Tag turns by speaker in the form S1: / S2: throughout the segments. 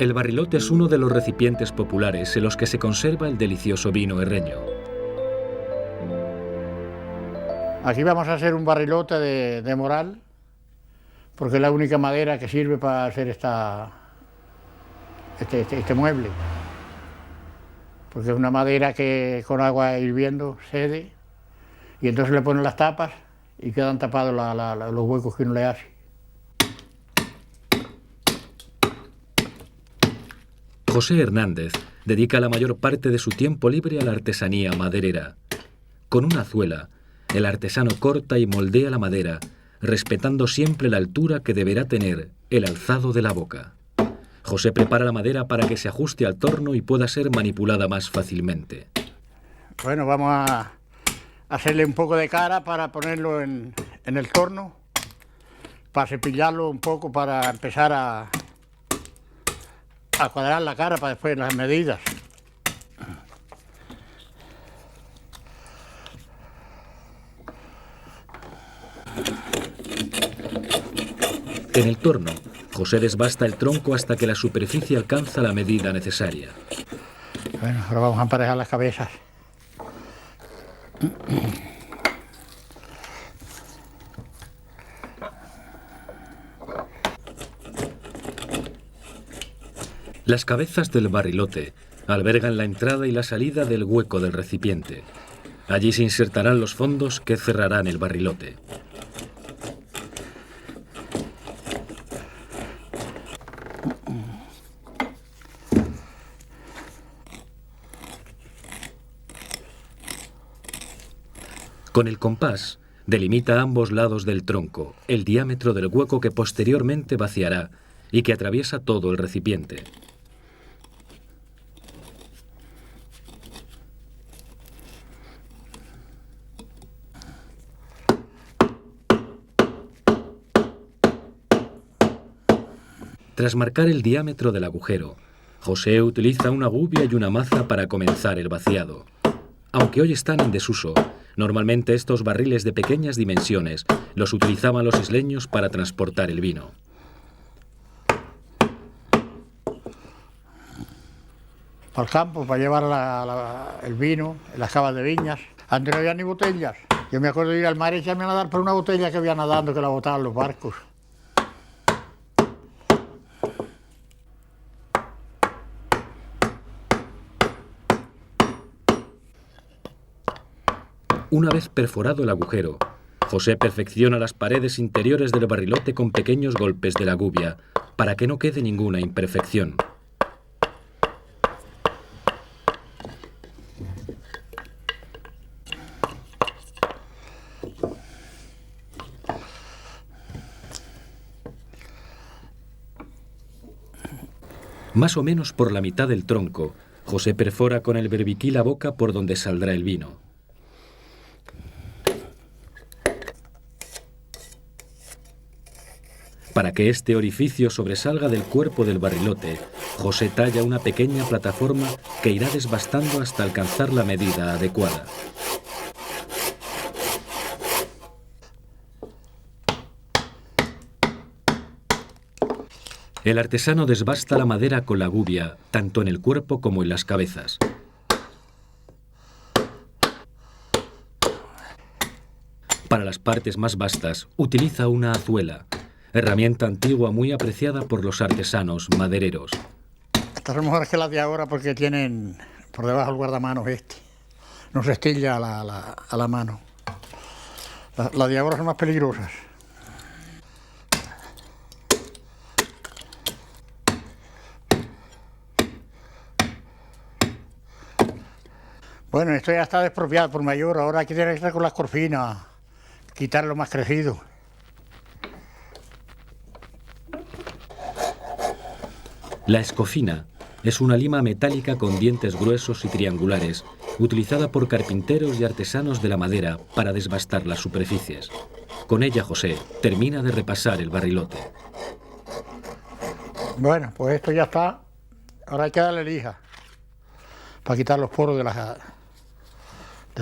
S1: El barrilote es uno de los recipientes populares en los que se conserva el delicioso vino herreño.
S2: Aquí vamos a hacer un barrilote de moral, porque es la única madera que sirve para hacer este mueble. Porque es una madera que con agua hirviendo cede, y entonces le ponen las tapas y quedan tapados los huecos que uno le hace.
S1: José Hernández dedica la mayor parte de su tiempo libre a la artesanía maderera. Con una azuela, el artesano corta y moldea la madera, respetando siempre la altura que deberá tener el alzado de la boca. José prepara la madera para que se ajuste al torno y pueda ser manipulada más fácilmente.
S2: Bueno, vamos a hacerle un poco de cara para ponerlo en el torno, para cepillarlo un poco, para empezar a cuadrar la cara para después las medidas.
S1: En el torno, José desbasta el tronco hasta que la superficie alcanza la medida necesaria.
S2: Bueno, ahora vamos a emparejar las cabezas.
S1: Las cabezas del barrilote albergan la entrada y la salida del hueco del recipiente. Allí se insertarán los fondos que cerrarán el barrilote. Con el compás, delimita a ambos lados del tronco el diámetro del hueco que posteriormente vaciará y que atraviesa todo el recipiente. Tras marcar el diámetro del agujero, José utiliza una gubia y una maza para comenzar el vaciado. Aunque hoy están en desuso, normalmente estos barriles de pequeñas dimensiones los utilizaban los isleños para transportar el vino.
S2: Al campo, para llevar el vino, las cavas de viñas. Antes no había ni botellas. Yo me acuerdo de ir al mar y echarme a nadar por una botella que había nadando, que la botaban los barcos.
S1: Una vez perforado el agujero, José perfecciona las paredes interiores del barrilote con pequeños golpes de la gubia, para que no quede ninguna imperfección. Más o menos por la mitad del tronco, José perfora con el berbiquí la boca por donde saldrá el vino. Para que este orificio sobresalga del cuerpo del barrilote, José talla una pequeña plataforma que irá desbastando hasta alcanzar la medida adecuada. El artesano desbasta la madera con la gubia, tanto en el cuerpo como en las cabezas. Para las partes más vastas, utiliza una azuela, herramienta antigua muy apreciada por los artesanos madereros.
S2: Estas son mejores que las de ahora porque tienen por debajo el guardamanos este. No se estilla a la mano. Las de ahora son más peligrosas. Bueno, esto ya está despropiado por mayor, ahora hay que tener que estar con las corfinas, quitar lo más crecido.
S1: La escofina es una lima metálica con dientes gruesos y triangulares, utilizada por carpinteros y artesanos de la madera para desbastar las superficies. Con ella José termina de repasar el barrilote.
S2: Bueno, pues esto ya está. Ahora hay que darle lija para quitar los poros de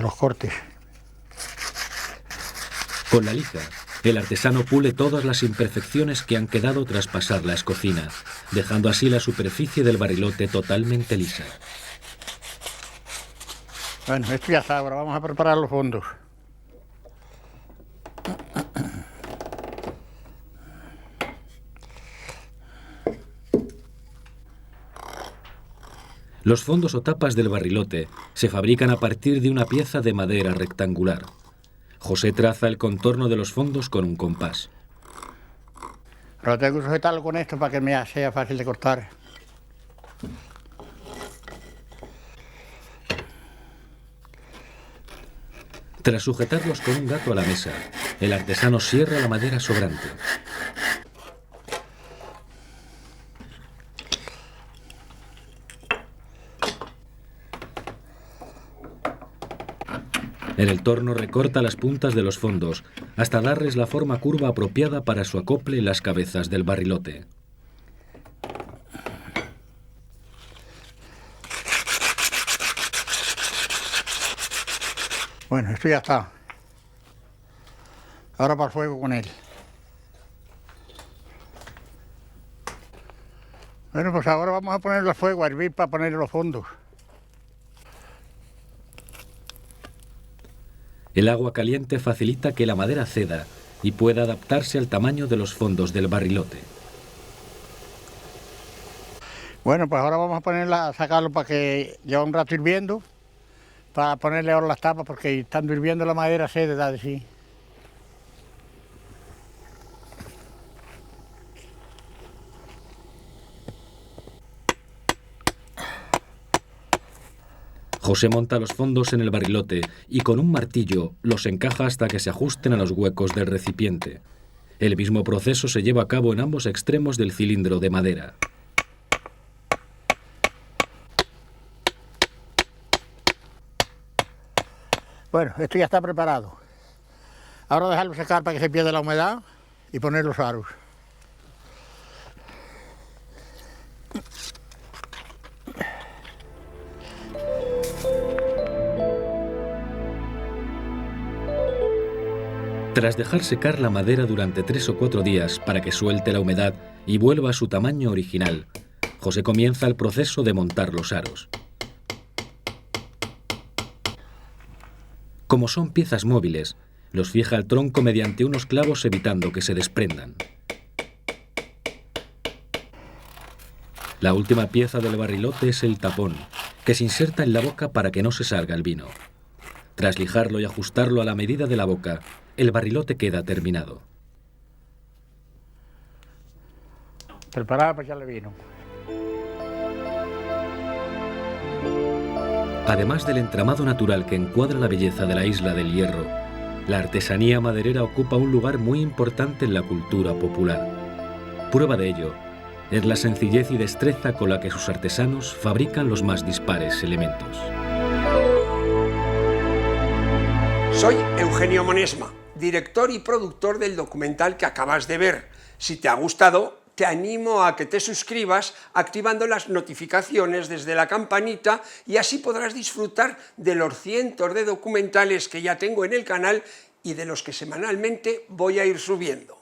S2: los cortes.
S1: Con la lija, el artesano pule todas las imperfecciones que han quedado tras pasar la escofina, dejando así la superficie del barrilote totalmente lisa.
S2: Bueno, esto ya está, ahora vamos a preparar los fondos.
S1: Los fondos o tapas del barrilote se fabrican a partir de una pieza de madera rectangular. José traza el contorno de los fondos con un compás.
S2: Pero tengo que sujetarlo con esto para que me sea fácil de cortar.
S1: Tras sujetarlos con un gato a la mesa, el artesano cierra la madera sobrante. En el torno recorta las puntas de los fondos hasta darles la forma curva apropiada para su acople en las cabezas del barrilote.
S2: Bueno, esto ya está. Ahora para el fuego con él. Bueno, pues ahora vamos a ponerlo al fuego, a hervir para ponerle los fondos.
S1: El agua caliente facilita que la madera ceda y pueda adaptarse al tamaño de los fondos del barrilote.
S2: Bueno, pues ahora vamos a ponerla, a sacarlo para que lleve un rato hirviendo, para ponerle ahora las tapas, porque estando hirviendo la madera cede, da de sí.
S1: José monta los fondos en el barrilote y con un martillo los encaja hasta que se ajusten a los huecos del recipiente. El mismo proceso se lleva a cabo en ambos extremos del cilindro de madera.
S2: Bueno, esto ya está preparado. Ahora dejarlo secar para que se pierda la humedad y poner los aros.
S1: Tras dejar secar la madera durante 3 o 4 días para que suelte la humedad y vuelva a su tamaño original, José comienza el proceso de montar los aros. Como son piezas móviles, los fija al tronco mediante unos clavos evitando que se desprendan. La última pieza del barrilote es el tapón, que se inserta en la boca para que no se salga el vino. Tras lijarlo y ajustarlo a la medida de la boca, el barrilote queda terminado.
S2: Preparado para echarle vino.
S1: Además del entramado natural que encuadra la belleza de la isla del Hierro, la artesanía maderera ocupa un lugar muy importante en la cultura popular. Prueba de ello es la sencillez y destreza con la que sus artesanos fabrican los más dispares elementos.
S3: Soy Eugenio Monesma, director y productor del documental que acabas de ver. Si te ha gustado, te animo a que te suscribas activando las notificaciones desde la campanita y así podrás disfrutar de los cientos de documentales que ya tengo en el canal y de los que semanalmente voy a ir subiendo.